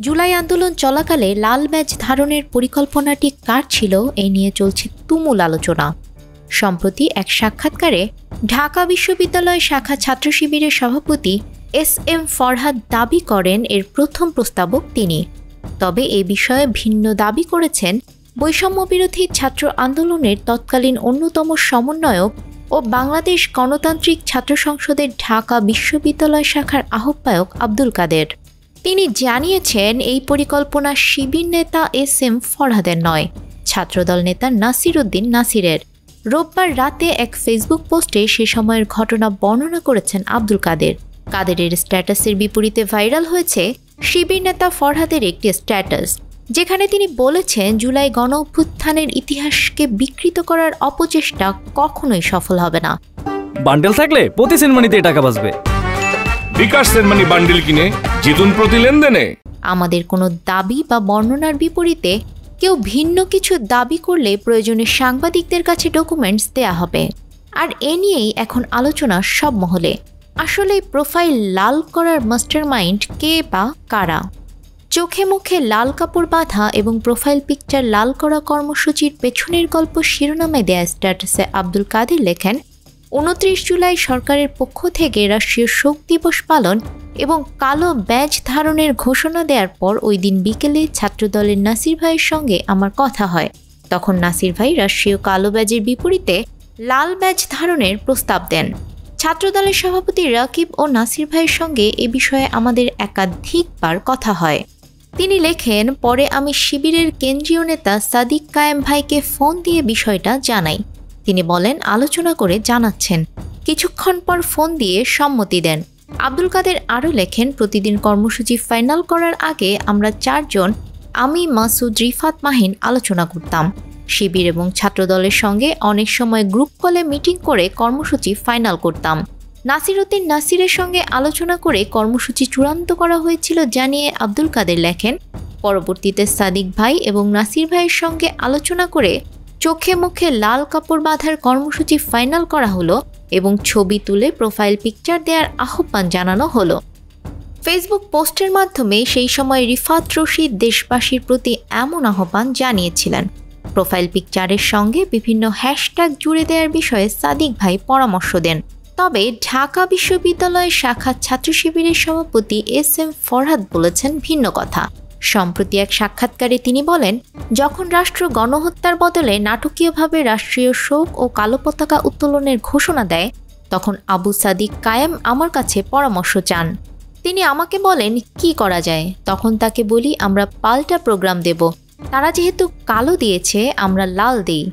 জুলাই আন্দোলন চলাকালে লাল ব্যাজ ধারণের পরিকল্পনাটি কার ছিল এ নিয়ে চলছে তুমুল আলোচনা। সম্প্রতি এক সাক্ষাৎকারে ঢাকা বিশ্ববিদ্যালয় শাখা ছাত্র শিবিরের সভাপতি SM ফরহাদ দাবি করেন এর প্রথম প্রস্তাবক তিনি। তবে এ বিষয়ে ভিন্ন দাবি করেছেন বৈষম্যবিরোধী ছাত্র আন্দোলনের তৎকালীন অন্যতম সমন্বয়ক ও বাংলাদেশ গণতান্ত্রিক ছাত্র সংসদের ঢাকা বিশ্ববিদ্যালয় শাখার আহ্বায়ক আব্দুল কাদের। তিনি জানিয়েছেন এই পরিকল্পনা শিবির নেতা SM ফরহাদের নয়, ছাত্রদল নেতা নাসির উদ্দিন নাসিরের। রোববার রাতে এক ফেসবুক পোস্টে সে সময়ের ঘটনা বর্ণনা করেছেন আব্দুল কাদের। কাদেরের স্ট্যাটাসের বিপরীতে ভাইরাল হয়েছে শিবির নেতা ফরহাদের একটি স্ট্যাটাস, যেখানে তিনি বলেছেন জুলাই গণ অভ্যুত্থানের ইতিহাসকে বিকৃত করার অপচেষ্টা কখনোই সফল হবে না। বান্ডেল থাকলে প্রতি সেনমানিতে টাকা বাঁচবে। বিকাশ সেনমানি বান্ডেল কিনে জিতুন প্রতি লেনদেনে। আমাদের কোনো দাবি বা বর্ণনার বিপরীতে কেউ ভিন্ন কিছু দাবি করলে প্রয়োজনে সাংবাদিকদের কাছে ডকুমেন্টস দেয়া হবে। আর এ নিয়েই এখন আলোচনা সব মহলে। আসলে প্রোফাইল লাল করার মাস্টারমাইন্ড কে বা কারা? চোখে মুখে লাল কাপড় বাঁধা এবং প্রোফাইল পিকচার লাল করা কর্মসূচির পেছনের গল্প শিরোনামে দেয়া স্ট্যাটাসে আব্দুল কাদের লেখেন, 29 জুলাই সরকারের পক্ষ থেকে রাষ্ট্রীয় শোক দিবস পালন এবং কালো ব্যাজ ধারণের ঘোষণা দেওয়ার পর ওই দিন বিকেলে ছাত্রদলের নাসির ভাইয়ের সঙ্গে আমার কথা হয়। তখন নাসির ভাই রাষ্ট্রীয় কালো ব্যাজের বিপরীতে লাল ব্যাজ ধারণের প্রস্তাব দেন। ছাত্রদলের সভাপতি রাকিব ও নাসির ভাইয়ের সঙ্গে এ বিষয়ে আমাদের একাধিকবার কথা হয়। তিনি লেখেন, পরে আমি শিবিরের কেন্দ্রীয় নেতা সাদিক কায়েম ভাইকে ফোন দিয়ে বিষয়টা জানাই। তিনি বলেন আলোচনা করে জানাচ্ছেন। কিছুক্ষণ পর ফোন দিয়ে সম্মতি দেন। আব্দুল কাদের আরও লেখেন, প্রতিদিন কর্মসূচি ফাইনাল করার আগে আমরা 4 জন, আমি, মাসুদ, রিফাত, মাহিন আলোচনা করতাম। শিবির এবং ছাত্রদলের সঙ্গে অনেক সময় গ্রুপ কলে মিটিং করে কর্মসূচি ফাইনাল করতাম। নাসির উদ্দিন নাসিরের সঙ্গে আলোচনা করে কর্মসূচি চূড়ান্ত করা হয়েছিল জানিয়ে আব্দুল কাদের লেখেন, পরবর্তীতে সাদিক ভাই এবং নাসির ভাইয়ের সঙ্গে আলোচনা করে চোখে মুখে লাল কাপড় বাঁধার কর্মসূচি ফাইনাল করা হলো এবং ছবি তুলে প্রোফাইল পিকচার দেওয়ার আহ্বান জানানো হলো। ফেসবুক পোস্টের মাধ্যমে সেই সময় রিফাত রশিদ দেশবাসীর প্রতি এমন আহ্বান জানিয়েছিলেন। প্রোফাইল পিকচারের সঙ্গে বিভিন্ন হ্যাশট্যাগ জুড়ে দেওয়ার বিষয়ে সাদিক ভাই পরামর্শ দেন। তবে ঢাকা বিশ্ববিদ্যালয় শাখা ছাত্র শিবিরের সভাপতি SM ফরহাদ বলেছেন ভিন্ন কথা। সম্প্রতি এক সাক্ষাৎকারে তিনি বলেন, যখন রাষ্ট্র গণহত্যার বদলে নাটকীয়ভাবে রাষ্ট্রীয় শোক ও কালো পতাকা উত্তোলনের ঘোষণা দেয়, তখন আবু সাদিক কায়েম আমার কাছে পরামর্শ চান। তিনি আমাকে বলেন কি করা যায়। তখন তাকে বলি আমরা পাল্টা প্রোগ্রাম দেব, তারা যেহেতু কালো দিয়েছে আমরা লাল দিই।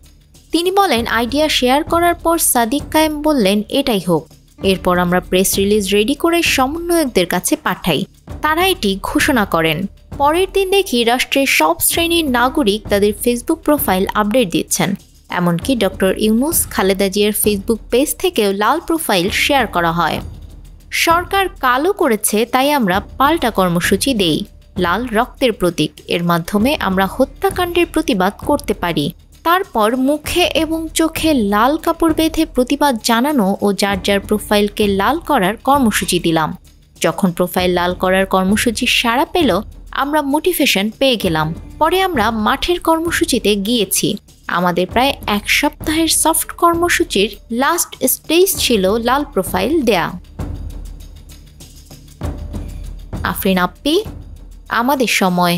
তিনি বলেন আইডিয়া শেয়ার করার পর সাদিক কায়েম বললেন এটাই হোক। এরপর আমরা প্রেস রিলিজ রেডি করে সমন্বয়কদের কাছে পাঠাই, তারা এটি ঘোষণা করেন। পরের দিন দেখি রাষ্ট্রের সব শ্রেণীর নাগরিক তাদের ফেসবুক প্রোফাইল আপডেট দিচ্ছেন। এমনকি ডক্টর ইউনুস, খালেদা জিয়ার ফেসবুক পেজ থেকেও লাল প্রোফাইল শেয়ার করা হয়। সরকার কালো করেছে তাই আমরা পাল্টা কর্মসূচি দেই, লাল রক্তের প্রতীক, এর মাধ্যমে আমরা হত্যাকাণ্ডের প্রতিবাদ করতে পারি। তারপর মুখে এবং চোখে লাল কাপড় বেঁধে প্রতিবাদ জানানো ও যার যার প্রোফাইলকে লাল করার কর্মসূচি দিলাম। যখন প্রোফাইল লাল করার কর্মসূচি সাড়া পেল, আমরা মোটিভেশন পেয়ে গেলাম। পরে আমরা মাঠের কর্মসূচিতে গিয়েছি। আমাদের প্রায় 1 সপ্তাহের সফট কর্মসূচির লাস্ট স্টেজ ছিল লাল প্রোফাইল দেয়া। আফরিন আপ্পি, আমাদের সময়।